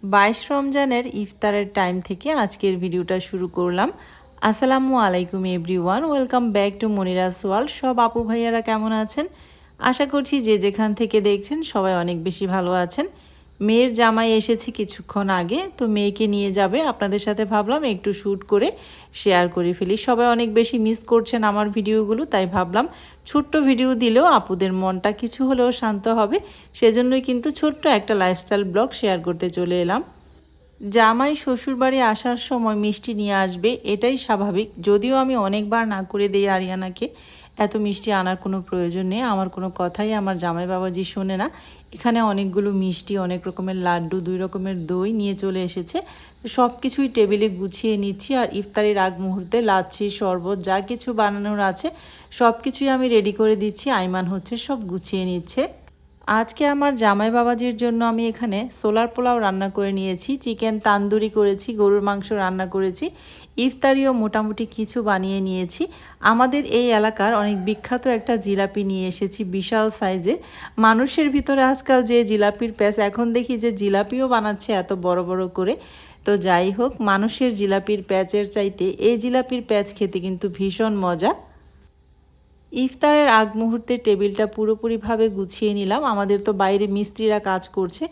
22 রমজানের ইফতারের টাইম থেকে আজকের ভিডিওটা শুরু করলাম। আসসালামু আলাইকুম everyone, welcome back to Monira's world. সব আপু ভাইয়ারা কেমন আছেন? আশা করছি যে যেখান থেকে দেখছেন সবাই অনেক বেশি ভালো আছেন। মেয়ের জামাই এসেছে কিছুক্ষণ আগে, তো মেয়েকে নিয়ে যাবে। আপনাদের সাথে ভাবলাম একটু শ্যুট করে শেয়ার করে ফেলি। সবাই অনেক বেশি মিস করছেন আমার ভিডিওগুলো, তাই ভাবলাম ছোট্ট ভিডিও দিলেও আপুদের মনটা কিছু হলেও শান্ত হবে। সেজন্যই কিন্তু ছোট্ট একটা লাইফস্টাইল ব্লগ শেয়ার করতে চলে এলাম। জামাই শ্বশুরবাড়ি আসার সময় মিষ্টি নিয়ে আসবে, এটাই স্বাভাবিক। যদিও আমি অনেকবার না করে দিই আরিয়ানাকে, এত মিষ্টি আনার কোনো প্রয়োজন নেই। আমার কোনো কথাই আমার জামাই বাবাজি শোনে না। এখানে অনেকগুলো মিষ্টি, অনেক রকমের লাড্ডু, 2 রকমের দই নিয়ে চলে এসেছে। সব কিছুই টেবিলে গুছিয়ে নিচ্ছি। আর ইফতারির আগ মুহূর্তে লাচ্ছি, শরবত যা কিছু বানানোর আছে সব কিছুই আমি রেডি করে দিচ্ছি। আইমান হচ্ছে সব গুছিয়ে নিচ্ছে। আজকে আমার জামাই বাবাজির জন্য আমি এখানে সোলার পোলাও রান্না করে নিয়েছি, চিকেন তান্দুরি করেছি, গরুর মাংস রান্না করেছি, ইফতারিও মোটামুটি কিছু বানিয়ে নিয়েছি। আমাদের এই এলাকার অনেক বিখ্যাত একটা জিলাপি নিয়ে এসেছি, বিশাল সাইজের। মানুষের ভিতরে আজকাল যে জিলাপির প্যাচ, এখন দেখি যে জিলাপিও বানাচ্ছে এত বড় বড় করে। তো যাই হোক, মানুষের জিলাপির প্যাচের চাইতে এই জিলাপির প্যাচ খেতে কিন্তু ভীষণ মজা। ইফতারের আগ মুহূর্তে টেবিলটা পুরোপুরিভাবে গুছিয়ে নিলাম। আমাদের তো বাইরে মিস্ত্রিরা কাজ করছে,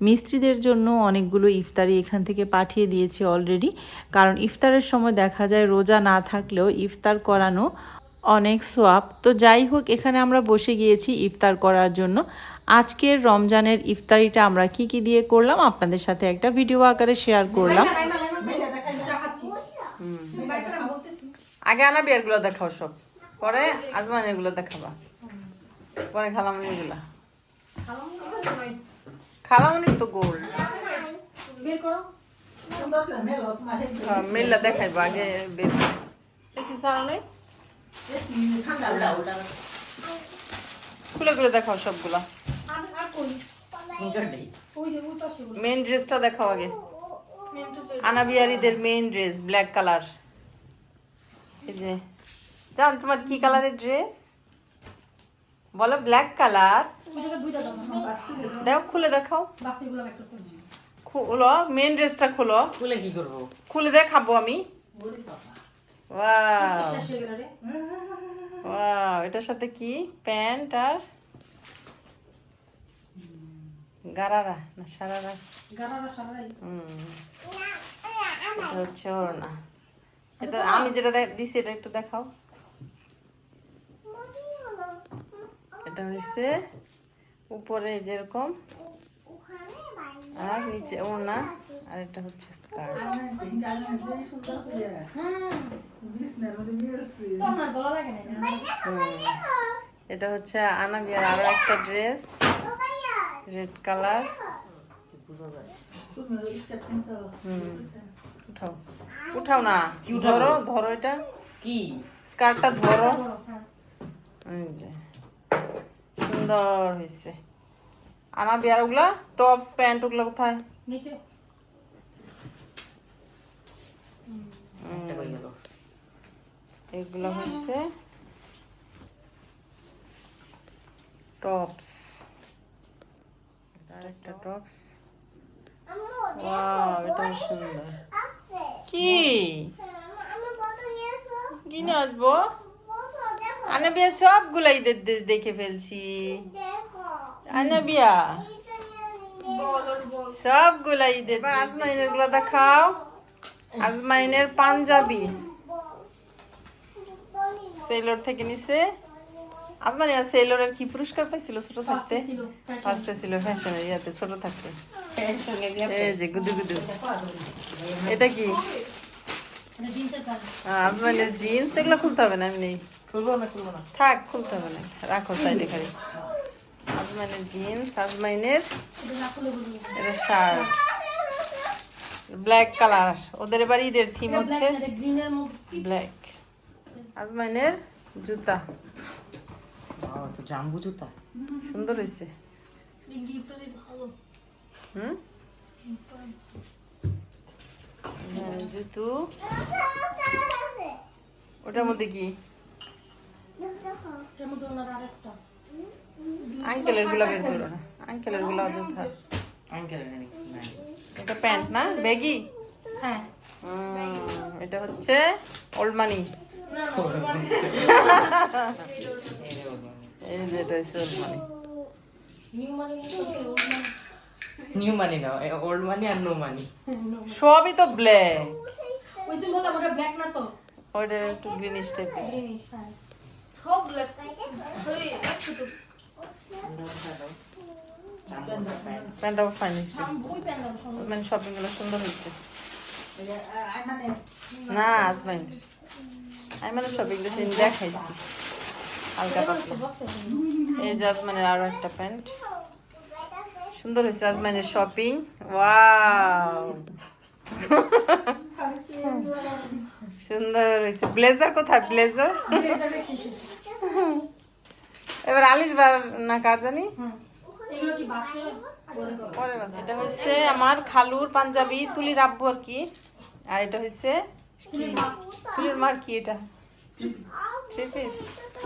মিস্ত্রিদের জন্য অনেকগুলো ইফতারি এখান থেকে পাঠিয়ে দিয়েছি অলরেডি। কারণ ইফতারের সময় দেখা যায় রোজা না থাকলেও ইফতার করানো অনেক সোয়াব। তো যাই হোক, এখানে আমরা বসে গিয়েছি ইফতার করার জন্য। আজকের রমজানের ইফতারিটা আমরা কি কি দিয়ে করলাম আপনাদের সাথে একটা ভিডিও আকারে শেয়ার করলাম। আগে আনা বিয়ারগুলো দেখাও সব, পরে আজমাইনেরগুলো দেখাবা, পরে খালামনিরগুলো। খালামনির তো গোল মেলা দেখাইবো আগে। বেশি সারা নেই, খুলে খুলে দেখাও সবগুলা। মেন ড্রেসটা দেখাও আগে। আনাবিয়ারিদের মেন ড্রেস ব্ল্যাক কালার। এই যে জান, তোমার কি কালারের ড্রেস বলো? Black colour. দেখো, খুলে দেখাও। খুলো মেন ড্রেসটা, খুলো। খুলে কি করব? খুলে দেখাবো আমি। ওয়াও ওয়াও, এটার সাথে কি প্যান্ট আর গারারা না সারারা? এটা হচ্ছে ওড়না। এটা আমি যেটা দিছি এটা একটু দেখাও। এটা হচ্ছে উপরে যেরকম আর নিচে ওড়না, আর এটা হচ্ছে স্কার্ট। এটা হচ্ছে আনাবিয়ার আরো একটা ড্রেস, রেড কালার। উঠাও উঠাও না, ধরো ধরো, এটা কি স্কার্টটা ধরো। সুন্দর হয়েছে। আনাবিয়ার ওগুলা টপস প্যান্ট ওগুলা কোথায়? এগুলো হয়েছে টপস, আরেকটা টপস। ওয়াও, এটা সুন্দর। কি কিনে আসবো? আনাবিয়া সবগুলাই দেখে ফেলছি। আনাবিয়া সবগুলা ঈদের। আজমাইনের গুলা দেখাও। আজমাইনের পাঞ্জাবি সেলর থেকে নিছে। আজমাইনের সেলরের কি পুরস্কার পাইছিল ছোট থাকতে? ফার্স্টে ছিল ফ্যাশনের ইয়াতে ছোট থাকতে। এই যে গুদু গুদু, এটা কি? আজমাইনের জিন্স। এগুলো খুলতে হবে না, এমনি থাক, খুলতে হবে না, রাখো সাইডে খালি। আজমাইনের জিন্স, আজমাইনের এটা শার্ট ব্ল্যাক কালার। ওদের এবার ঈদের থিম হচ্ছে ব্ল্যাক। আজমাইনের জুতা, জাম্বু জুতা, সুন্দর হয়েছে। জুতো। ওটার মধ্যে কি? আঙ্কেলের গুলা বের করো না, আঙ্কেলের গুলা অযথা। এটা এটা প্যান্ট না, ব্যাগি? হ্যাঁ এটা হচ্ছে ওল্ড মানি। এই যে এটা হচ্ছে ওল্ড মানি। নিউ মানি না, ওল্ড মানি আর নো মানি। সবই তো ব্ল্যাক। ওই যে বললাম ওটা ব্ল্যাক না তো, ওটা একটু গ্রিনিশ টাইপের। জিনিস হ্যাঁ সব ব্ল্যাক। প্যান্টটাও ফাইন হয়েছে, ওই প্যান্ডেল মানে শপিং গুলো সুন্দর হয়েছে। না আজমাইন, আমি মানে শপিং গুলো সেদিন দেখাইছি হালকা পাতলা। এই যে আজমানের আরো একটা প্যান্ট সুন্দর হয়েছে। আজমানের শপিং, ওয়াও সুন্দর হয়েছে। ব্লেজার কোথায়? ব্লেজার এবার আলিশ বার না কার জানি। এগুলো কি বাসে? পরে বাস। এটা হচ্ছে আমার খালুর পাঞ্জাবি, তুলির আব্বু আর কি। আর এটা হচ্ছে তুলির মার কি, এটা থ্রি পিস।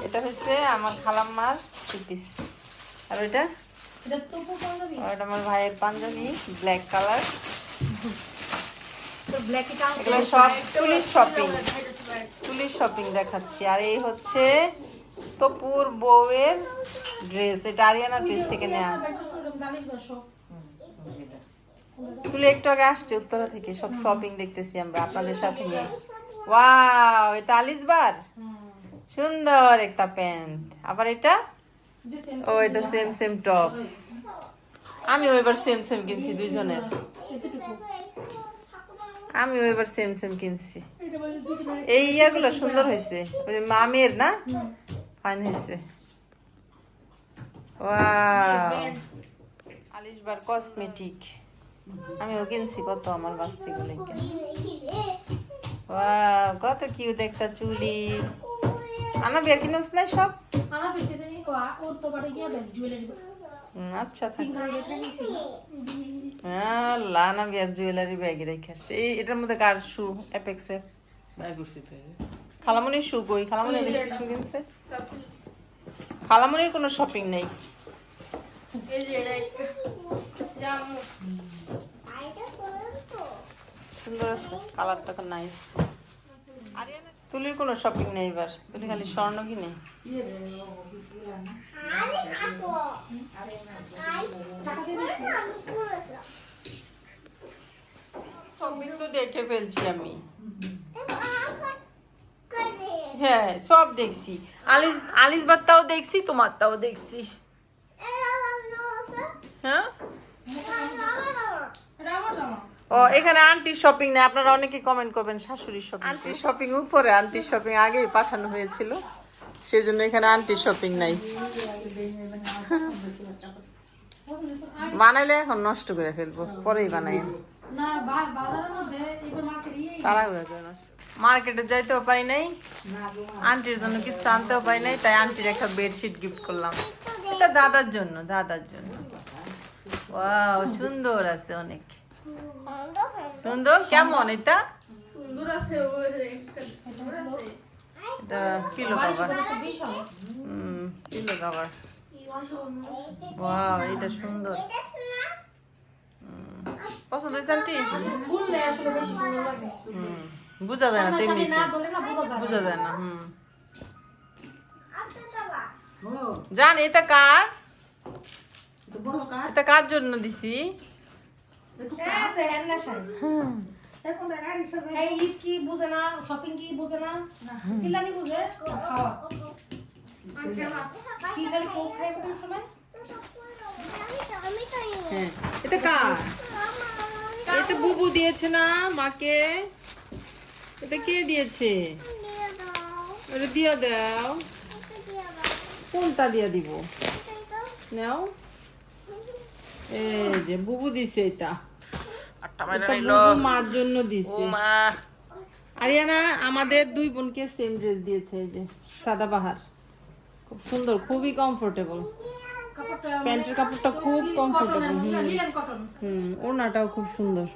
এটা হচ্ছে আমার খালাম্মার থ্রি পিস। আর ওইটা এটা তোপো পাঞ্জাবি, ওইটা আমার ভাইয়ের পাঞ্জাবি, ব্ল্যাক কালার। তো ব্ল্যাক এটা এগুলো সব তুলির শপিং, তুলির শপিং দেখাচ্ছি। আর এই হচ্ছে তপুর বউয়ের ড্রেস, এটা আরিয়ানার ড্রেস থেকে নেওয়া। তুলি একটু আগে আসছে উত্তরা থেকে, সব শপিং দেখতেছি আমরা আপনাদের সাথে নিয়ে। ওয়াও, এটা আলিশবার, সুন্দর একটা প্যান্ট। আবার এটা, ও এটা সেম সেম টপস। আমি এবার সেম সেম কিনছি দুইজনের, আমি এবার সেম সেম কিনছি। এই ইয়াগুলো সুন্দর হয়েছে, ওই যে মামের না, ফাইন হয়েছে। ওয়াও, আলিশবার কসমেটিক আমিও কিনছি, কত আমার বাস্তি গুলো। ওয়াও, কত কিউট একটা চুড়ি। আনা বিয়ার কিনস না সব? আনা পেতে জানি ও ওর তো বাড়ি গিয়ে জুয়েলারি আচ্ছা থাক। পিঙ্ক কালার এটা নিছি। লানা বিয়ার জুয়েলারি ব্যাগে রেখে আসছে। এই এটার মধ্যে কার শু? অ্যাপেক্সের বাই করছি তো খালামনির শু কই? খালামনি দেখছি শু কিনছে। খালামনির কোনো শপিং নেই। এই যে এটা জামু সুন্দর আছে, কালারটা তো নাইস। তুলির কোনো শপিং নেই এবার, তুলি খালি স্বর্ণ কিনে। শপিং তো দেখে ফেলছি আমি, হ্যাঁ সব দেখছি। আলিশ বার্তাও দেখছি, তোমারটাও দেখছি। হ্যাঁ এটা আমার জামা। ও এখানে আন্টির শপিং নেই, আপনারা অনেকে কমেন্ট করবেন শাশুড়ির শপিং। আন্টির শপিং উপরে, আন্টির শপিং আগেই পাঠানো হয়েছিল, সেই জন্য এখানে আন্টির শপিং নাই। বানাইলে এখন নষ্ট করে ফেলবো, পরেই বানাই। না বাজারের মধ্যে এবার মার্কেটে তাড়াহুড়া করে নষ্ট। মার্কেটে যাইতেও পাই নাই, আন্টির জন্য কিছু আনতেও পাই নাই, তাই আন্টির একটা বেডশিট গিফট করলাম। এটা দাদার জন্য, দাদার জন্য। ওয়াও, সুন্দর আছে অনেক সুন্দর। কেমন এটা? সুন্দর আছে এটা পিলো কভার, বিশাল পিলো কভার। ওয়াও, এটা সুন্দর। পছন্দ হয়েছে আন্টি? ফুললে আসলে বেশি সুন্দর লাগে। বোঝা যায় না তো সামনে এমনিতে, না ধরলে না বোঝা যায় বোঝা যায় না। জান এটা কার? এটা কার জন্য দিছি? হ্যাঁ সে হ্যান্ড না শাই এই ঈদ কি বুঝে না, শপিং কি বুঝে না, সিলানি বুঝে, খাওয়া কি খালি কোক খাই কোন সময়। হ্যাঁ, এটা কার? এটা বুবু দিয়েছে না মাকে? এটা কে দিয়েছে? এটা দিয়ে দাও। কোনটা দিয়ে দিব? নাও, এই যে বুবু দিছে এটা। এটা বুবু মার জন্য দিছে। আরিয়ানা আমাদের দুই বোনকে সেম ড্রেস দিয়েছে, এই যে সাদাবাহার, খুব সুন্দর, খুবই কমফোর্টেবল। প্যান্টের কাপড়টা খুব কমফোর্টেবল। ওড়নাটাও খুব সুন্দর।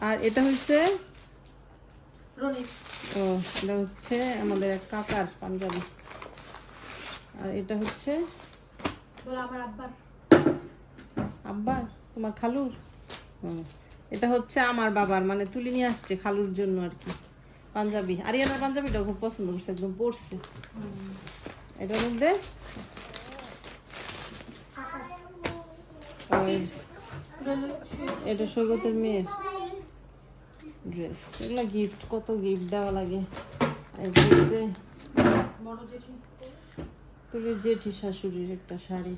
আর এটা হচ্ছে ও, এটা হচ্ছে আমাদের এক কাকার পাঞ্জাবি। আর এটা হচ্ছে আমার আব্বার। আব্বার, তোমার খালুর। হুম। এটা হচ্ছে আমার বাবার মানে তুলে নিয়ে আসছে খালুর জন্য আর কি পাঞ্জাবি। আরিয়ানার পাঞ্জাবিটা খুব পছন্দ করছে, একদম পরছে। এটার মধ্যে এটা সৈকতের মেয়ের ড্রেস। এগুলো গিফট, কত গিফট দেওয়া লাগে। তুলির জেঠি শাশুড়ির একটা শাড়ি।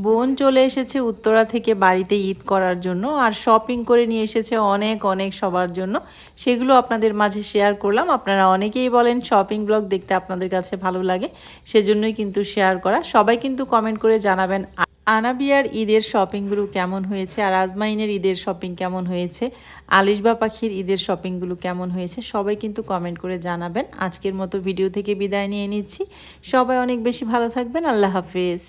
বোন চলে এসেছে উত্তরা থেকে বাড়িতে ঈদ করার জন্য, আর শপিং করে নিয়ে এসেছে অনেক অনেক সবার জন্য। সেগুলো আপনাদের মাঝে শেয়ার করলাম। আপনারা অনেকেই বলেন শপিং ব্লগ দেখতে আপনাদের কাছে ভালো লাগে, সেজন্যই কিন্তু শেয়ার করা। সবাই কিন্তু কমেন্ট করে জানাবেন আনাবিয়ার ঈদের শপিংগুলো কেমন হয়েছে, আর আজমাইনের ঈদের শপিং কেমন হয়েছে, আলিশবা পাখির ঈদের শপিংগুলো কেমন হয়েছে, সবাই কিন্তু কমেন্ট করে জানাবেন। আজকের মতো ভিডিও থেকে বিদায় নিয়ে নিচ্ছি। সবাই অনেক বেশি ভালো থাকবেন। আল্লাহ হাফেজ।